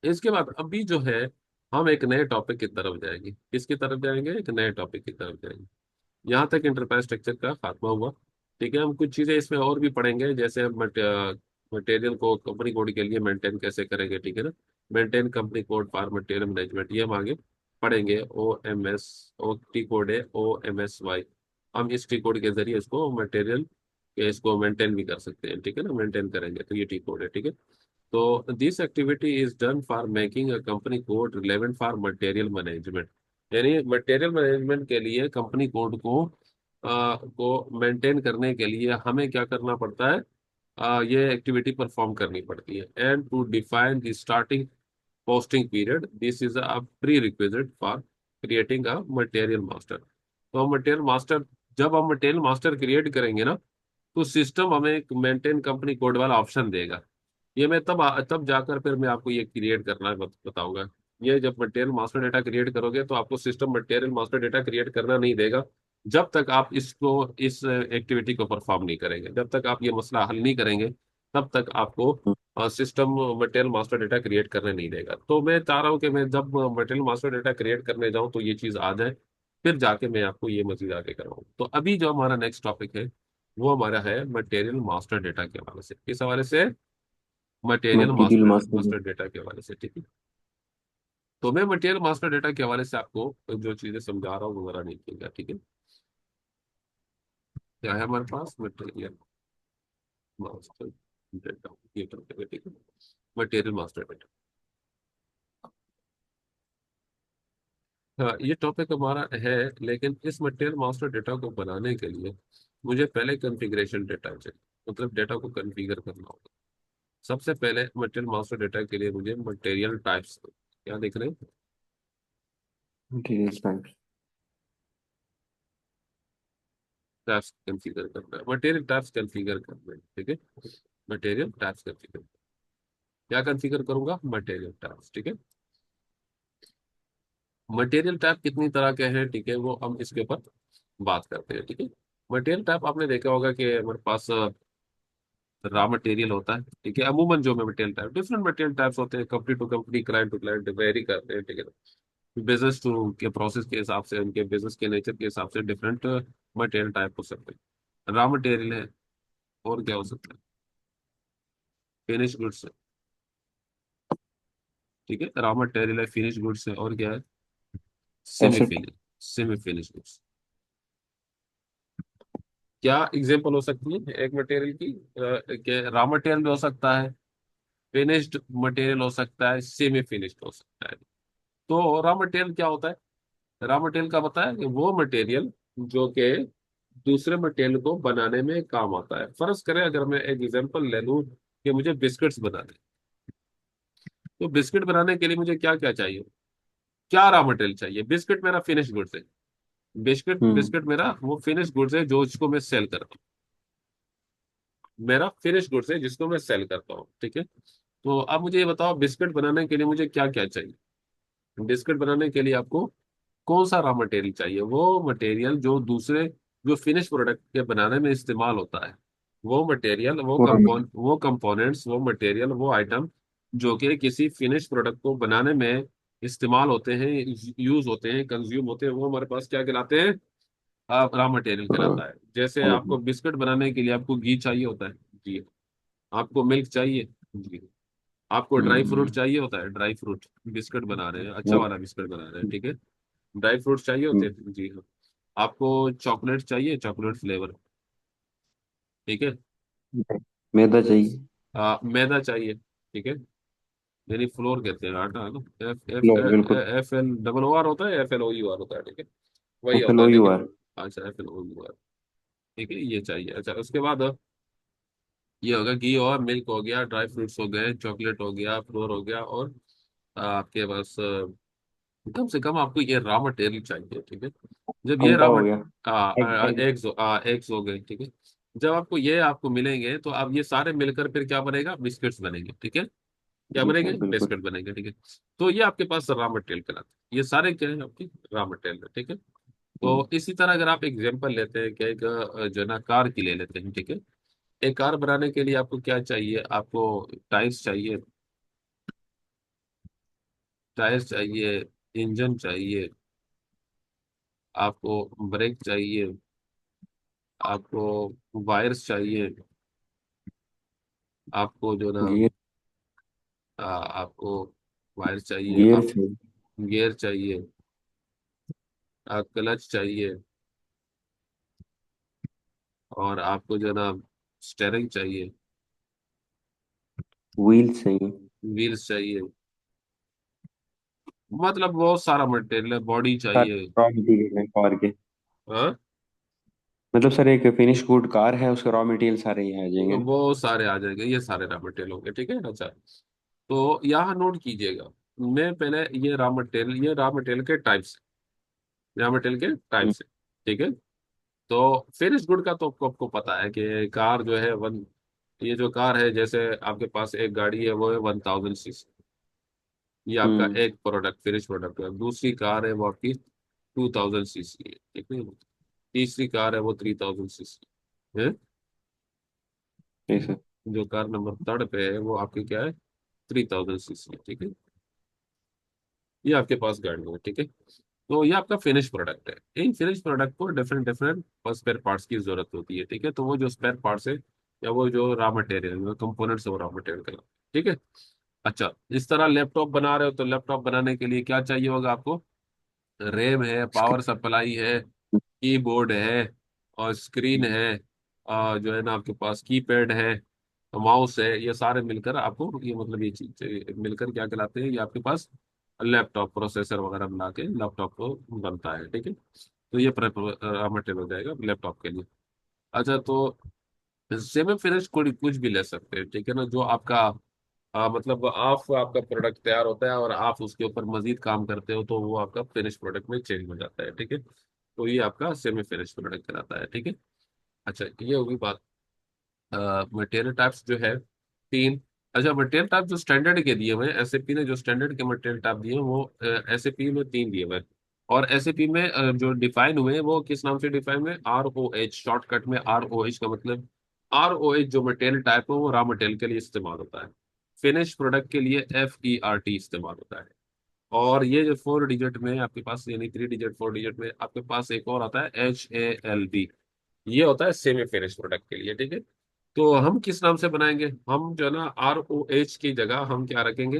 इसके बाद अभी जो है, हम एक नए टॉपिक की तरफ जाएंगे, किसकी तरफ जाएंगे, एक नए टॉपिक की तरफ जाएंगे। यहाँ तक इंटरप्राइज स्ट्रक्चर का खात्मा हुआ, ठीक है। हम कुछ चीजें इसमें और भी पढ़ेंगे, जैसे हम मटेरियल को कंपनी कोड के लिए मेंटेन कैसे करेंगे, ठीक है ना, maintain company code for material management, ये हम आगे पढ़ेंगे। OMS, ओ टी कोड है OMSY, हम इस टी कोड के जरिए इसको मटेरियल के इसको मेंटेन भी कर सकते हैं, ठीक है ना, मेंटेन करेंगे तो ये टी कोड है, ठीक है। तो this activity is done for making a company code relevant for material management, यानी मटेरियल मैनेजमेंट के लिए कंपनी कोड को मेंटेन करने के लिए हमें क्या करना पड़ता है, ये एक्टिविटी परफॉर्म करनी पड़ती है। And to define the starting posting period, this is a prerequisite for creating a material master. तो हम मटेरियल मास्टर, जब हम मटेरियल मास्टर क्रिएट करेंगे ना, तो सिस्टम हमें एक मेंटेन कंपनी कोड वाला ऑप्शन देगा। ये मैं तब जाकर फिर मैं आपको ये क्रिएट करना बताऊंगा। ये जब मटेरियल मास्टर डेटा क्रिएट करोगे तो आपको system material master data create करना नहीं देगा, जब तक आप इसको, इस एक्टिविटी को परफॉर्म नहीं करेंगे, जब तक आप ये मसला हल नहीं करेंगे, तब तक आपको system material master data create करने नहीं देगा। तो मैं चाह रहा हूँ कि मैं जब मटेरियल मास्टर डेटा क्रिएट करने जाऊँ तो ये चीज़ आ जाए, फिर जाके मैं आपको ये मजीद आगे करवाऊँ। तो अभी जो हमारा नेक्स्ट टॉपिक है वो हमारा है मटेरियल मास्टर डेटा के हवाले से। किस हवाले से? Material material master master. Master data के हवाले से, ठीक है। तो मैं मटेरियल मास्टर डेटा के हवाले से आपको जो चीजें समझा रहा हूँ वो जरा देखिएगा, ठीक है। क्या है हमारे पास? मटेरियल मास्टर डेटा, ये टॉपिक है, ठीक है। मटेरियल मास्टर डेटा, हाँ ये टॉपिक हमारा है। लेकिन इस मटेरियल मास्टर डेटा को बनाने के लिए मुझे पहले कॉन्फ़िगरेशन डेटा चाहिए, मतलब डेटा को कॉन्फ़िगर करना होगा। सबसे पहले मटेरियल मास्टर डेटा के लिए मुझे मटेरियल टाइप्स, क्या देख रहे हैं, मटेरियल टाइप। टास्क कॉन्फ़िगर करना है, मटेरियल टास्क कॉन्फ़िगर करना है, ठीक है। मटेरियल टास्क कॉन्फ़िगर, क्या कॉन्फ़िगर करूंगा? मटेरियल टास्क, ठीक है। मटेरियल टाइप कितनी तरह के हैं, ठीक है, वो हम इसके ऊपर बात करते हैं, ठीक है। मटेरियल टाइप आपने देखा होगा कि हमारे पास रॉ मटेरियल होता है, ठीक है। अमूमन जो में material type, different material types होते हैं, company to company, client to client vary करते हैं, ठीक है। बिजनेस टू के प्रोसेस के हिसाब से, उनके बिजनेस के नेचर के हिसाब से डिफरेंट मटेरियल टाइप हो सकते हैं। रॉ मटेरियल है, और क्या हो सकता है? फिनिश गुड्स, ठीक है। रॉ मटेरियल है, फिनिश गुड्स है, और क्या है? Semi asset. Finish, semi finish goods. क्या एग्जांपल हो सकती है एक मटेरियल की? रॉ मटेरियल भी हो सकता है, फिनिश्ड मटेरियल हो सकता है, सेमी फिनिश्ड हो सकता है। तो रॉ मटेरियल क्या होता है? रॉ मटेरियल का पता है कि वो मटेरियल जो कि दूसरे मटेरियल को बनाने में काम आता है। फर्ज करें अगर मैं एक एग्जांपल ले लूं कि मुझे बिस्किट्स बनाने, तो बिस्किट बनाने के लिए मुझे क्या क्या चाहिए? क्या रॉ मटेरियल चाहिए? बिस्किट मेरा फिनिश गुड्स है। बिस्किट हम्म। बिस्किट मेरा वो फिनिश गुड्स है जो इसको मैं सेल करता हूँ। मेरा फिनिश गुड्स है जिसको मैं सेल करता हूँ, ठीक है। तो अब मुझे ये बताओ, बिस्किट बनाने के लिए मुझे क्या क्या चाहिए? बिस्किट बनाने के लिए आपको कौन सा रॉ मटेरियल चाहिए? वो मटेरियल जो दूसरे, जो फिनिश प्रोडक्ट के बनाने में इस्तेमाल होता है, वो मटेरियल, पूरा वो कंपोनेंट्स, वो मटेरियल, वो आइटम जो कि किसी फिनिश प्रोडक्ट को बनाने में इस्तेमाल होते हैं, यूज होते हैं, कंज्यूम होते हैं, वो हमारे पास क्या कहलाते हैं? रॉ मटेरियल कहलाता है। जैसे आपको बिस्किट बनाने के लिए आपको घी चाहिए होता है, जी। आपको मिल्क चाहिए, जी। आपको ड्राई फ्रूट हम्म। चाहिए होता है, ड्राई फ्रूट, बिस्किट बना रहे हैं, अच्छा वो- वाला बिस्किट बना रहे हैं, ठीक है। ड्राई फ्रूट्स चाहिए होते हम्म, हैं, जी हाँ। आपको चॉकलेट चाहिए, चॉकलेट फ्लेवर, ठीक है। मैदा चाहिए। मैदा चाहिए, ठीक है। यानी फ्लोर कहते हैं, आटा है ना। एफ एफ फ्लोर, बिल्कुल। F L double O R होता है, F L O U R होता है, ठीक है। वही एफ एल होता ओ है, यू ठीक है। आर। अच्छा, F L O U R, ठीक है, ये चाहिए। अच्छा, उसके बाद ये होगा, घी और मिल्क हो गया, ड्राई फ्रूट्स हो गए, चॉकलेट हो गया, फ्लोर हो गया, और आपके पास कम से कम आपको ये रॉ मटेरियल चाहिए, ठीक है। जब ये अंडा हो गया। Egg egg. एग्स हो गए, ठीक है। जब आपको ये आपको मिलेंगे तो अब ये सारे मिलकर फिर क्या बनेगा? बिस्किट्स बनेंगे, ठीक है। क्या जी बनेंगे? सर, बिल्कुल। बिस्किट बनेंगे, ठीक है। तो ये आपके पास रॉ मटेरियल कहलाता है। ये सारे क्या है? आपकी रॉ मटेरियल है, ठीक है। हम्म। तो इसी तरह अगर आप एग्जांपल लेते हैं कि एक जो है ना कार की ले लेते हैं, ठीक है। एक कार बनाने के लिए आपको क्या चाहिए? आपको टायर्स चाहिए, टायर्स चाहिए, इंजन चाहिए, आपको ब्रेक चाहिए, आपको वायर्स चाहिए, आपको जो ना गियर। आपको वायर्स चाहिए, गियर आप चाहिए। गियर चाहिए, क्लच चाहिए, और आपको जो ना स्टेयरिंग चाहिए, व्हील चाहिए। व्हील्स चाहिए। मतलब बहुत सारा मटेरियल है, बॉडी सारे चाहिए। रॉ मटेरियल है कार के। हाँ, मतलब सर एक फिनिश गुड कार है, उसके रॉ मटेरियल सारे ही आ जाएंगे। वो सारे आ जाएंगे, ये सारे रॉ मटेरियल होंगे, ठीक है। अच्छा, तो यहाँ नोट कीजिएगा, मैं पहले ये रॉ मटेरियल के टाइप्स, रॉ मटेरियल के टाइप हम्म। से। ठीक है। तो फिनिश गुड का तो आपको आपको पता है कि कार जो है वन, ये जो कार है, जैसे आपके पास एक गाड़ी है वो है 1000 सीसी, ये आपका हम्म। एक प्रोडक्ट फिनिश प्रोडक्ट है। दूसरी कार है वो आपकी 2000 सीसी है, ठीक है। तीसरी कार है वो 3000 सीसी है। ऐसा। जो कार नंबर थर्ड पे है वो आपकी क्या है, 3000 सीसी है, ठीक है। ये आपके पास गाड़ी है, ठीक है। तो ये आपका फिनिश प्रोडक्ट है। इन फिनिश प्रोडक्ट को डिफरेंट डिफरेंट स्पेयर पार्ट्स की जरूरत होती है, ठीक है। तो वो जो स्पेयर पार्ट्स है या वो जो रॉ मटेरियल कंपोनेंट्स है वो रॉ मटेरियल का, ठीक है। अच्छा, इस तरह लैपटॉप बना रहे हो तो लैपटॉप बनाने के लिए क्या चाहिए होगा आपको? रैम है, पावर सप्लाई है, कीबोर्ड है, और स्क्रीन है, और जो है ना आपके पास कीपैड है, माउस है। ये सारे मिलकर आपको, ये मतलब ये चीज मिलकर क्या कहलाते हैं, ये आपके पास लैपटॉप प्रोसेसर वगैरह मिला के लैपटॉप को बनता है, ठीक है। तो ये रॉ मटेरियल हो जाएगा लैपटॉप के लिए। अच्छा, तो सेमी फिनिश कुछ कुछ भी ले सकते हैं, ठीक है ना। जो आपका मतलब आप, आपका प्रोडक्ट तैयार होता है और आप उसके ऊपर मजीद काम करते हो तो वो आपका फिनिश प्रोडक्ट में चेंज हो जाता है, ठीक है। तो ये आपका सेमी फिनिश प्रोडक्ट कहलाता है, ठीक है। अच्छा, ये होगी बात मटेरियल टाइप्स जो है तीन। अच्छा, मटेरियल टाइप जो स्टैंडर्ड के दिए हुए हैं एसएपी ने, जो स्टैंडर्ड के मटेरियल टाइप दिए हैं वो एसएपी में तीन दिए हुए हैं। और एसएपी में जो डिफाइन हुए हैं वो किस नाम से डिफाइन हुए? ROH, शॉर्टकट में ROH का मतलब, ROH जो मटेरियल टाइप है वो रॉ मटेरियल के लिए इस्तेमाल होता है। फिनिश प्रोडक्ट के लिए FERT इस्तेमाल होता है। और ये जो 4 डिजिट में आपके पास, यानी 3 डिजिट 4 डिजिट में आपके पास एक और आता है HALB, ये होता है सेमी फिनिश प्रोडक्ट के लिए, ठीक है। तो हम किस नाम से बनाएंगे? हम जो है ना ROH की जगह हम क्या रखेंगे?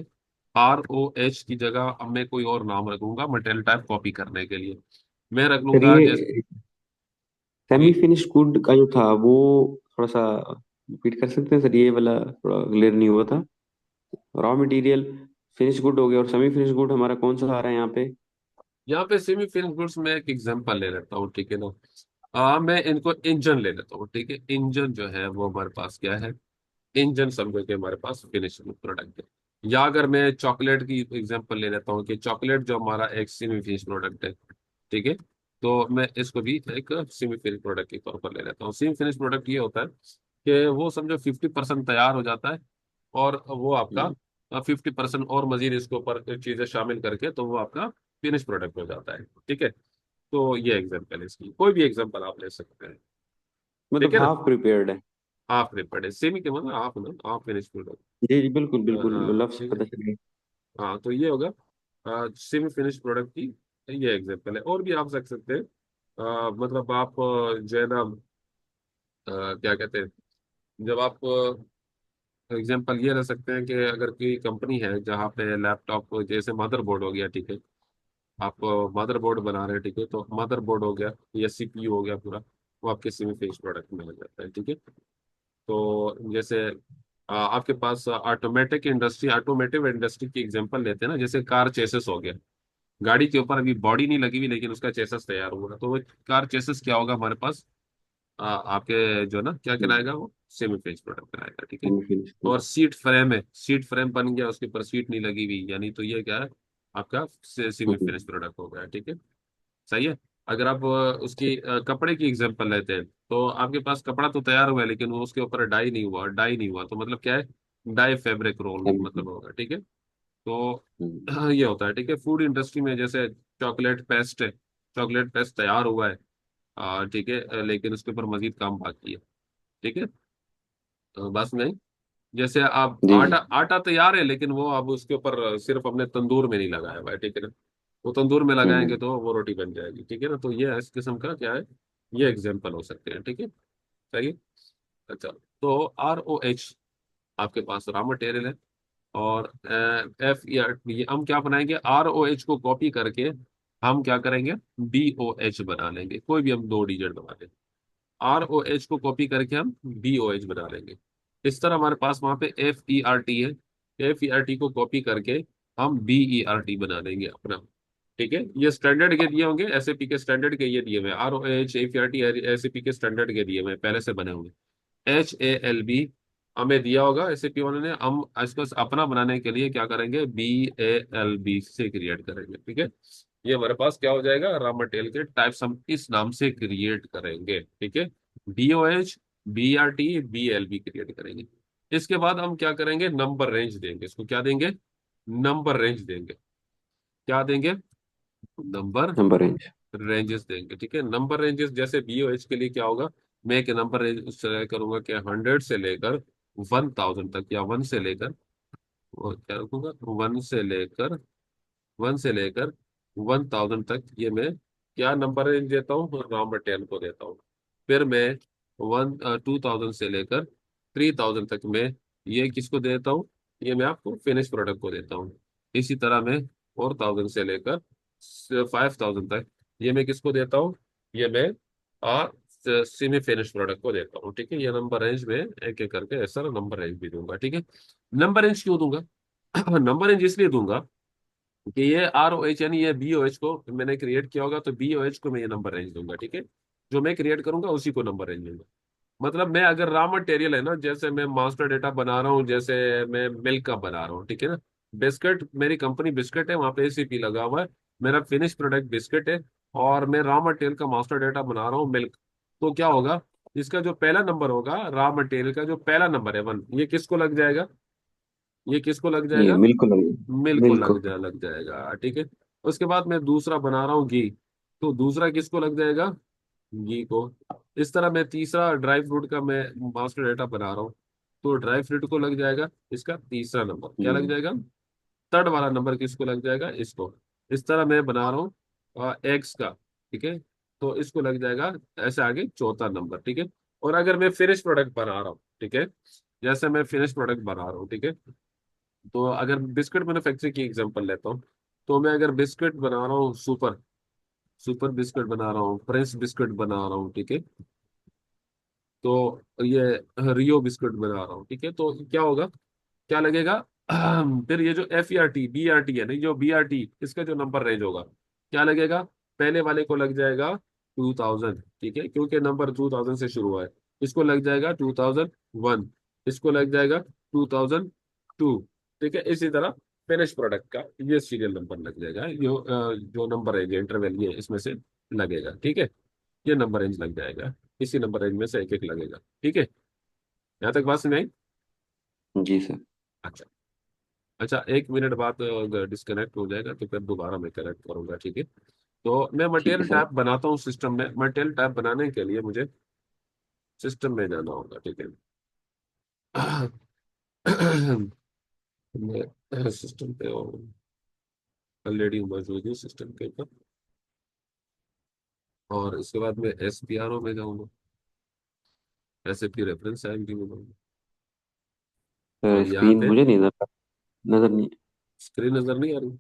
ROH की जगह अब मैं कोई और नाम रखूंगा मटेरियल टाइप कॉपी करने के लिए। मैं रख सर लूंगा जैसे, ये सेमी जी। फिनिश गुड का जो था वो थोड़ा सा रिपीट कर सकते हैं सर? ये वाला थोड़ा क्लियर नहीं हुआ था। रॉ मटेरियल फिनिश गुड हो गया, और सेमी फिनिश गुड हमारा कौन सा आ रहा है यहाँ पे? यहाँ पे सेमी फिनिश गुड्स में एक एग्जांपल ले लेता हूँ, ठीक है ना। मैं इनको इंजन ले लेता हूँ, ठीक है। इंजन जो है वो हमारे पास क्या है? इंजन समझो कि हमारे पास फिनिशिंग प्रोडक्ट है। या अगर मैं चॉकलेट की एग्जांपल ले लेता हूँ कि चॉकलेट जो हमारा एक सेमी फिनिश प्रोडक्ट है, ठीक है। तो मैं इसको भी एक सेमी फिनिश प्रोडक्ट के तौर पर ले लेता हूँ। सेमी फिनिश प्रोडक्ट ये होता है कि वो समझो 50% तैयार हो जाता है, और वो आपका हम्म। 50% और मजीद इसके ऊपर चीजें शामिल करके तो वो आपका फिनिश प्रोडक्ट हो जाता है, ठीक है। तो ये एग्जांपल है इसकी, कोई भी एग्जांपल आप ले सकते हैं, ठीक मतलब है ना। हाफ प्रिपेयर्ड है। हाफ प्रिपेयर्ड है, सेमी के मतलब हाफ ना, हाफ फिनिश प्रोडक्ट। जी जी, बिल्कुल बिल्कुल, लफ्ज ठीक है। पता चल गया। हाँ, तो ये होगा सेमी फिनिश प्रोडक्ट की, ये एग्जांपल है। और भी आप रख सकते हैं। मतलब आप जो है ना क्या कहते हैं, जब आप एग्जांपल ये रह सकते हैं कि अगर कोई कंपनी है जहाँ पे लैपटॉप जैसे मदरबोर्ड हो गया, ठीक है। आप मदरबोर्ड बना रहे हैं, ठीक है। तो मदरबोर्ड हो गया या CPU हो गया पूरा, वो आपके सेमी फिनिश प्रोडक्ट में आ जाता है, ठीक है। तो जैसे आपके पास ऑटोमेटिक इंडस्ट्री, ऑटोमेटिव इंडस्ट्री की एग्जांपल लेते हैं ना, जैसे कार चेसिस हो गया। गाड़ी के ऊपर अभी बॉडी नहीं लगी हुई लेकिन उसका चेसिस तैयार होगा, तो वो कार चेसिस क्या होगा हमारे पास? आपके जो ना क्या कहलाएगा वो सेमी फिनिश प्रोडक्ट कहलाएगा, ठीक है। Semi finish good. और सीट फ्रेम है, सीट फ्रेम बन गया, उसके ऊपर सीट नहीं लगी हुई, यानी तो ये क्या है? आपका सेमी फिनिश प्रोडक्ट हो गया, ठीक है। सही है। अगर आप उसकी कपड़े की एग्जांपल लेते हैं, तो आपके पास कपड़ा तो तैयार हुआ है लेकिन वो उसके ऊपर डाई नहीं हुआ, डाई नहीं हुआ, तो मतलब क्या है? डाई फैब्रिक रोल सेमी मतलब फिनिश। होगा, ठीक है। तो ये होता है, ठीक है। फूड इंडस्ट्री में जैसे चॉकलेट पेस्ट है, चॉकलेट पेस्ट तैयार हुआ है, ठीक है, लेकिन उसके ऊपर मजीद काम बाकी है, ठीक है। तो बस नहीं, जैसे आप जी जी। आटा, आटा तैयार है लेकिन वो अब उसके ऊपर सिर्फ अपने तंदूर में नहीं लगाया हुआ है, ठीक है ना। वो तंदूर में लगाएंगे हम्म। तो वो रोटी बन जाएगी, ठीक है ना। तो ये इस किस्म का क्या है, ये एग्जाम्पल हो सकते हैं, ठीक है। सही है। अच्छा, तो ROH आपके पास रॉ मटेरियल है। और FERT हम क्या बनाएंगे? ROH को कॉपी करके हम क्या करेंगे? BOH बना लेंगे, कोई भी हम 2 डिजिट बना लेंगे। ROH को कॉपी करके हम BOH बना लेंगे। इस तरह हमारे पास वहां पे FERT है, FERT को कॉपी करके हम BERT बना देंगे अपना, ठीक है। ये स्टैंडर्ड के दिए होंगे, SAP के स्टैंडर्ड के ये दिए हुए ROH FERT SAP के स्टैंडर्ड के दिए हुए हैं, पहले से बने हुए। HALB हमें दिया होगा SAP वालों ने, हम इसको अपना बनाने के लिए क्या करेंगे? BALB से क्रिएट करेंगे, ठीक है। ये हमारे पास क्या हो जाएगा, रॉ मटेरियल के टाइप्स हम इस नाम से क्रिएट करेंगे, ठीक है। BOH, BRT, BLB क्रिएट करेंगे। इसके बाद हम क्या करेंगे, नंबर रेंज देंगे, इसको क्या देंगे, नंबर रेंज देंगे। क्या देंगे, नंबर नंबर रेंज। रेंजेस देंगे, ठीक है। नंबर रेंजेस जैसे BOH के लिए क्या होगा, मैं एक नंबर रेंज सेलेक्ट करूंगा कि 100 से लेकर 1000 तक, या वन से लेकर, और क्या रखूंगा, वन से लेकर 1000 तक, ये मैं क्या नंबर रेंज देता हूँ, रॉ मटेरियल को देता हूँ। फिर मैं 2000 से लेकर 3000 तक मैं ये किसको देता हूँ, ये मैं आपको फिनिश प्रोडक्ट को देता हूँ। इसी तरह मैं 4000 से लेकर 5000 तक ये मैं किसको देता हूँ, ये मैं आ सेमी फिनिश प्रोडक्ट को देता हूँ, ठीक है। ये नंबर रेंज में एक एक करके ऐसा नंबर रेंज भी दूंगा, ठीक है। नंबर रेंज क्यों दूंगा, नंबर रेंज इसलिए दूंगा कि ये ROH यानी ये BOH को मैंने क्रिएट किया होगा, तो BOH को मैं ये नंबर रेंज दूंगा, ठीक है। जो मैं क्रिएट करूंगा उसी को नंबर रेंज दूंगा। मतलब मैं अगर रॉ मटेरियल है ना, जैसे मैं मास्टर डेटा बना रहा हूँ, जैसे मैं मिल्क का बना रहा हूँ, ठीक है ना। बिस्किट, मेरी कंपनी बिस्किट है, वहां पे ACP लगा हुआ है। मेरा फिनिश प्रोडक्ट बिस्किट है, और मैं रॉ मटेरियल का मास्टर डेटा बना रहा हूँ मिल्क। तो क्या होगा, इसका जो पहला नंबर होगा, रॉ मटेरियल का जो पहला नंबर है 1, ये किसको लग जाएगा, ये किसको लग ये जाएगा, मिल्क को लगे। मिल्क को मिल्क को। लग जाएगा, ठीक है। उसके बाद मैं दूसरा बना रहा हूँ घी, तो दूसरा किसको लग जाएगा, घी को। इस तरह मैं तीसरा ड्राई फ्रूट का मैं मास्टर डेटा बना रहा हूँ, तो ड्राई फ्रूट को लग जाएगा इसका तीसरा नंबर, क्या लग हम्म। जाएगा, थर्ड वाला नंबर किसको लग जाएगा, इसको। इस तरह मैं बना रहा हूँ एग्स का, ठीक है, तो इसको लग जाएगा ऐसे आगे चौथा नंबर, ठीक है। और अगर मैं फिनिश प्रोडक्ट बना रहा हूँ, ठीक है, जैसे मैं फिनिश प्रोडक्ट बना रहा हूँ, ठीक है, तो अगर बिस्किट मैन्युफैक्चरिंग की एग्जांपल लेता हूँ, तो मैं अगर बिस्किट बना रहा हूँ, सुपर सुपर बिस्किट बना रहा हूँ, प्रिंस बिस्किट बना रहा हूँ, ठीक है, तो ये रियो बिस्किट बना रहा हूँ, ठीक है, तो क्या होगा, क्या लगेगा, फिर ये जो FERT BRT है, नहीं, जो BRT, इसका जो नंबर रेंज होगा, क्या लगेगा, पहले वाले को लग जाएगा 2000, ठीक है, क्योंकि नंबर 2000 से शुरू हुआ है। इसको लग जाएगा 2001, इसको लग जाएगा 2002, ठीक है। इसी तरह फिनिश प्रोडक्ट का ये सीरियल नंबर लग जाएगा, जो नंबर रेंज इंटरवैल ये इसमें से लगेगा, ठीक है। ये नंबर रेंज लग जाएगा, इसी नंबर रेंज में से एक एक लगेगा, ठीक है। यहाँ तक बात समझ आई। जी सर। अच्छा। अच्छा, 1 मिनट बाद अगर डिस्कनेक्ट हो जाएगा तो फिर दोबारा मैं कनेक्ट करूंगा, ठीक है। तो मैं ठीक है मटेरियल सर। टैब बनाता हूँ सिस्टम में, मटेरियल टैब बनाने के लिए मुझे सिस्टम में जाना होगा, ठीक है। मैं सिस्टम पे ऑलरेडी मौजूद हूँ सिस्टम के ऊपर, और इसके बाद मैं SPRO में जाऊंगा, SAP रेफरेंस आएंगे बनाऊंगा। सर और यहाँ स्क्रीन पे मुझे नहीं नजर, नजर नहीं। स्क्रीन नजर नहीं आ रही,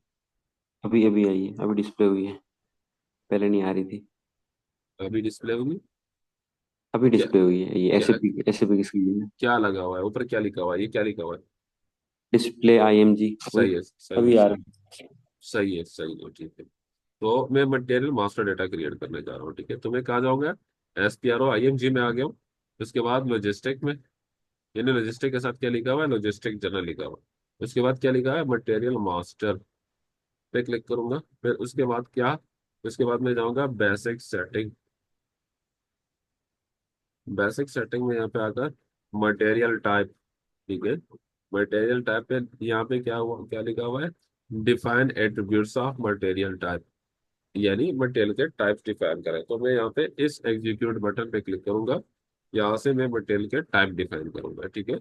अभी अभी आई है, अभी डिस्प्ले हुई है। पहले नहीं आ रही थी। अभी डिस्प्ले होगी। अभी क्या, डिस्प्ले हुई है, ये क्या एसएपी की स्क्रीन है। क्या लगा हुआ है ऊपर, क्या लिखा हुआ है, ये क्या लिखा हुआ है, डिस्प्ले IMG। वही सही है, सही है, अभी आ सही, रहा सही है, सही है, ठीक है। तो मैं मटेरियल मास्टर डेटा क्रिएट करने जा रहा हूँ, ठीक है। तो मैं कहाँ जाऊंगा, SPRO IMG में आ गया हूँ। उसके बाद लॉजिस्टिक में, यानी लॉजिस्टिक के साथ क्या लिखा हुआ है, लॉजिस्टिक जनरल लिखा हुआ है। उसके बाद क्या लिखा है, मटेरियल मास्टर पे क्लिक करूंगा। फिर उसके बाद क्या, उसके बाद मैं जाऊंगा बेसिक सेटिंग। बेसिक सेटिंग में यहाँ पे आकर मटेरियल टाइप, ठीक है। मटेरियल टाइप पे यहाँ पे क्या हुआ, क्या लिखा हुआ है, define attributes of material type, यानी मटेरियल के टाइप डिफाइन करें। तो मैं यहाँ पे इस एग्जीक्यूट बटन पे क्लिक करूंगा, यहाँ से मैं मटेरियल के टाइप डिफाइन करूंगा, ठीक है।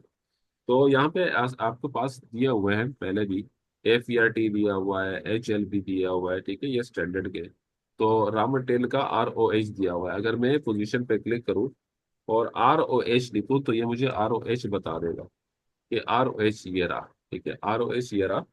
तो यहाँ पे आपको पास दिए हुए हैं पहले भी, FERT दिया हुआ है, HLP दिया हुआ है, ठीक है, ये स्टैंडर्ड के। तो रॉ मटेरियल का ROH दिया हुआ है। अगर मैं पोजीशन पे क्लिक करूँ और ROH लिखूँ, तो ये मुझे ROH बता देगा कि ROH ये रहा, ठीक है, ROH ये रहा।